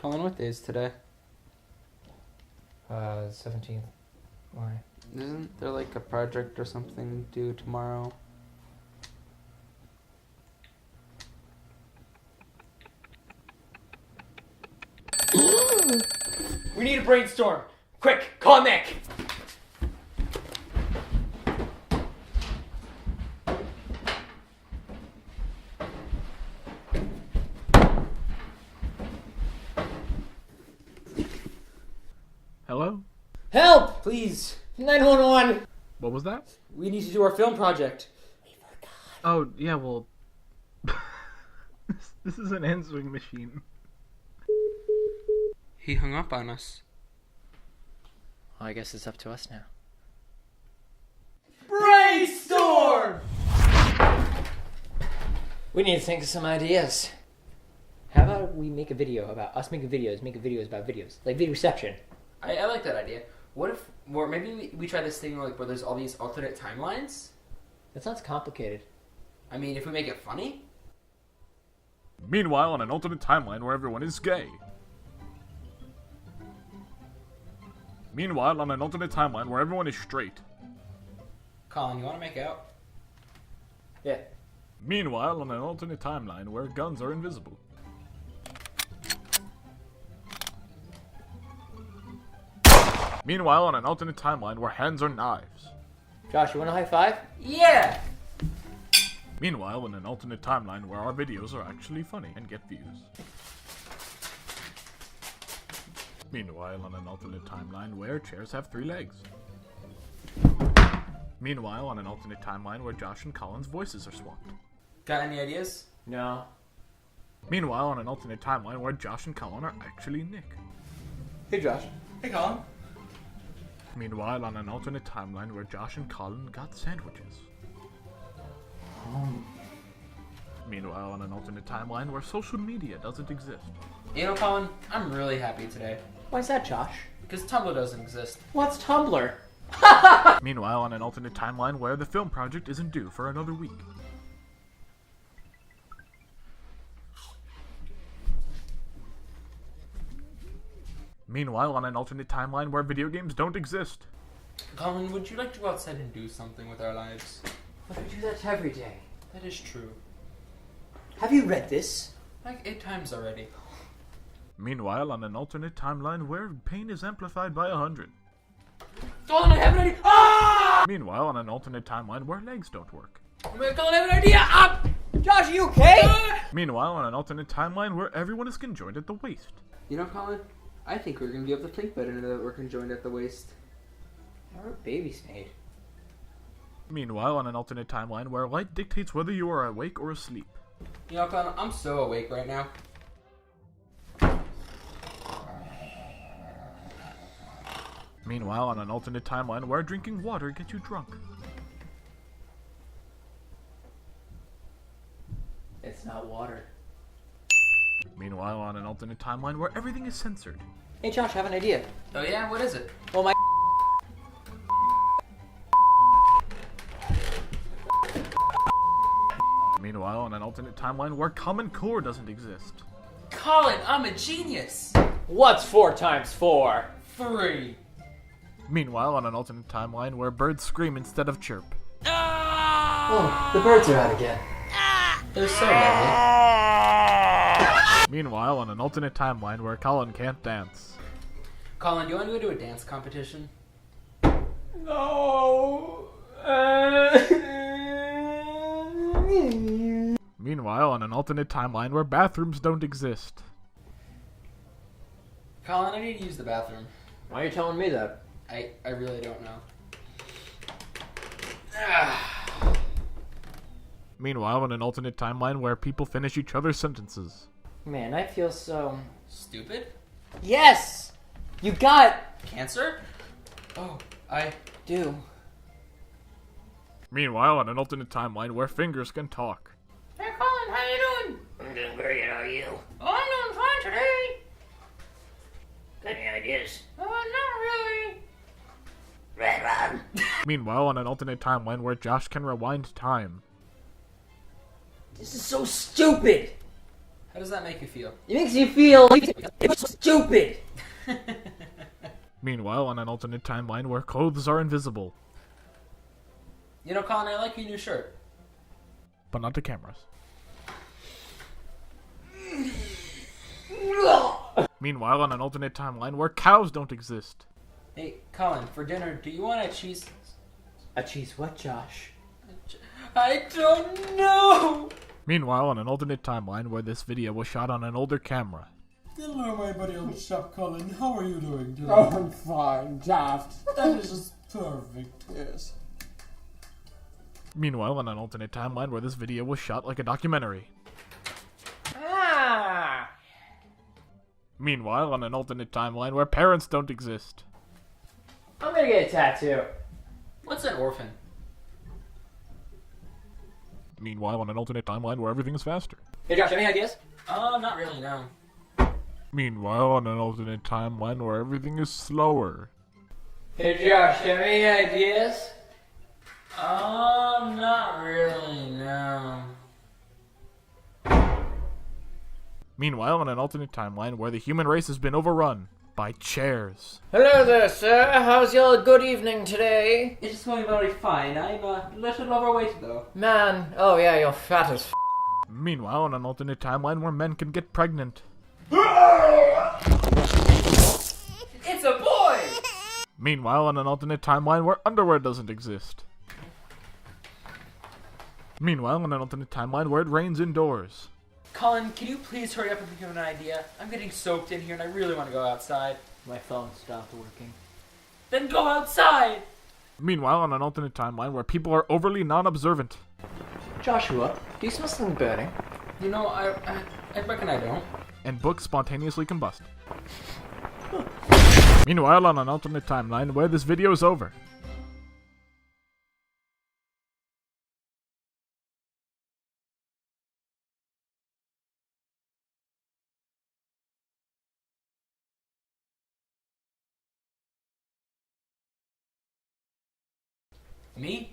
Colin, what day is today? 17th. Why? Isn't there like a project or something due tomorrow? We need a brainstorm! Quick, call Nick! Hello? Help, please! 911! What was that? We need to do our film project. Oh, yeah, well... this is an answering machine. He hung up on us. Well, I guess it's up to us now. Brainstorm! We need to think of some ideas. How about we make a video about us making videos about videos. Like video reception. I like that idea. What if, or maybe we try this thing like where there's all these alternate timelines? That sounds complicated. I mean, if we make it funny? Meanwhile, on an alternate timeline where everyone is gay. Meanwhile, on an alternate timeline where everyone is straight. Colin, you want to make out? Yeah. Meanwhile, on an alternate timeline where guns are invisible. Meanwhile, on an alternate timeline where hands are knives. Josh, you want a high five? Yeah! Meanwhile, in an alternate timeline where our videos are actually funny and get views. Meanwhile, on an alternate timeline where chairs have 3 legs. Meanwhile, on an alternate timeline where Josh and Colin's voices are swapped. Got any ideas? No. Meanwhile, on an alternate timeline where Josh and Colin are actually Nick. Hey, Josh. Hey, Colin. Meanwhile, on an alternate timeline where Josh and Colin got sandwiches. Meanwhile, on an alternate timeline where social media doesn't exist. You know, Colin, I'm really happy today. Why's that, Josh? Because Tumblr doesn't exist. What's Tumblr? Meanwhile, on an alternate timeline where the film project isn't due for another week. Meanwhile, on an alternate timeline where video games don't exist. Colin, would you like to go outside and do something with our lives? But we do that every day. That is true. Have you read this? Like 8 times already. Meanwhile, on an alternate timeline where pain is amplified by 100. Colin, I have an idea! Ah! Meanwhile, on an alternate timeline where legs don't work. Colin, I have an idea! Ah! Josh, are you okay? Meanwhile, on an alternate timeline where everyone is conjoined at the waist. You know, Colin, I think we're gonna be able to think better now that we're conjoined at the waist. How are babies made? Meanwhile, on an alternate timeline where light dictates whether you are awake or asleep. You know, Colin, I'm so awake right now. Meanwhile, on an alternate timeline where drinking water gets you drunk. It's not water. Meanwhile, on an alternate timeline where everything is censored. Hey, Josh, I have an idea. Oh yeah? What is it? Well, my Meanwhile, on an alternate timeline where Common Core doesn't exist. Colin, I'm a genius! What's 4 times 4? 3. Meanwhile, on an alternate timeline where birds scream instead of chirp. Oh, the birds are out again. They're so lovely. Meanwhile, on an alternate timeline where Colin can't dance. Colin, do you want to go to a dance competition? No. Meanwhile, on an alternate timeline where bathrooms don't exist. Colin, I need to use the bathroom. Why are you telling me that? I really don't know. Meanwhile, on an alternate timeline where people finish each other's sentences. Man, I feel so... Stupid? Yes! You got... Cancer? Oh, I... do. Meanwhile, on an alternate timeline where fingers can talk. Hey Colin, how you doing? I'm doing great, how are you? Oh, I'm doing fine today. Got any ideas? Not really. Red Ron. Meanwhile, on an alternate timeline where Josh can rewind time. This is so stupid! How does that make you feel? It makes you feel stupid. Meanwhile, on an alternate timeline where clothes are invisible, You know, Colin, I like your new shirt. but not to cameras. Meanwhile, on an alternate timeline where cows don't exist, Hey, Colin, for dinner, do you want a cheese? A cheese what, Josh? I don't know. meanwhile, on an alternate timeline where this video was shot on an older camera, Hello, my buddy old chap Colin. How are you doing today? Oh, I'm fine, Daft. That is just perfect, yes. meanwhile, on an alternate timeline where this video was shot like a documentary, Ah! meanwhile, on an alternate timeline where parents don't exist, I'm gonna get a tattoo. What's an orphan? meanwhile, on an alternate timeline where everything is faster, Hey, Josh, any ideas? Not really, no. meanwhile, on an alternate timeline where everything is slower, Hey, Josh, any ideas? Not really, no. meanwhile, on an alternate timeline where the human race has been overrun by chairs, Hello there, sir. How's your good evening today? It's just going very fine. I'm a little overweight though. Man, oh yeah, you're fat as f***. meanwhile, on an alternate timeline where men can get pregnant, It's a boy! meanwhile, on an alternate timeline where underwear doesn't exist, meanwhile, on an alternate timeline where it rains indoors, Colin, can you please hurry up and think of an idea? I'm getting soaked in here and I really want to go outside. My phone stopped working. Then go outside! meanwhile, on an alternate timeline where people are overly non-observant, Joshua, do you smell something burning? You know, I reckon I don't. and books spontaneously combust. Meanwhile, on an alternate timeline where this video is over, Me?